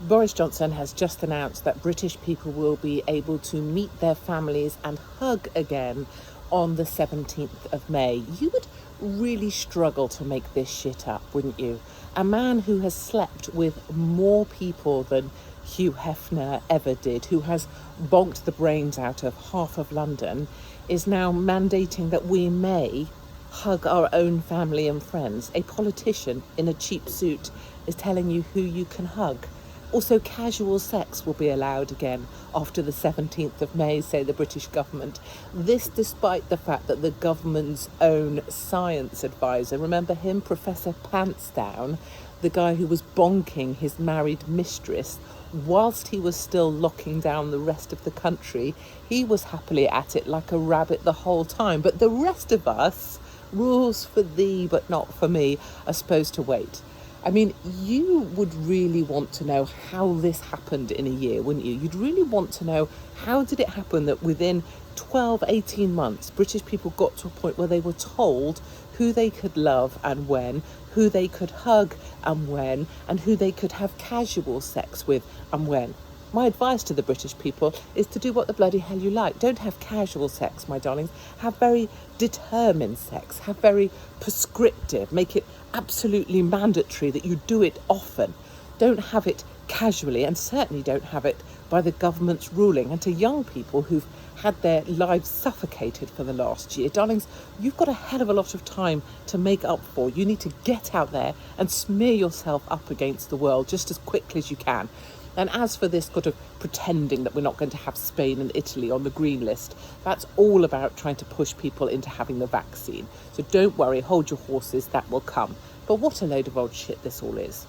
Boris Johnson has just announced that British people will be able to meet their families and hug again on the 17th of May. You would really struggle to make this shit up, wouldn't you? A man who has slept with more people than Hugh Hefner ever did, who has bonked the brains out of half of London, is now mandating that we may hug our own family and friends. A politician in a cheap suit is telling you who you can hug. Also, casual sex will be allowed again after the 17th of May, say the British government. This despite the fact that the government's own science advisor, remember him, Professor Pantsdown, the guy who was bonking his married mistress whilst he was still locking down the rest of the country, he was happily at it like a rabbit the whole time. But the rest of us, rules for thee but not for me, are supposed to wait. I mean, you would really want to know how this happened in a year, wouldn't you? You'd really want to know, how did it happen that within 12, 18 months, British people got to a point where they were told who they could love and when, who they could hug and when, and who they could have casual sex with and when. My advice to the British people is to do what the bloody hell you like. Don't have casual sex, my darlings. Have very determined sex. Have very prescriptive. Make it absolutely mandatory that you do it often. Don't have it casually, and certainly don't have it by the government's ruling. And to young people who've had their lives suffocated for the last year, darlings, you've got a hell of a lot of time to make up for. You need to get out there and smear yourself up against the world just as quickly as you can. And as for this sort of pretending that we're not going to have Spain and Italy on the green list, that's all about trying to push people into having the vaccine. So don't worry, hold your horses, that will come. But what a load of old shit this all is.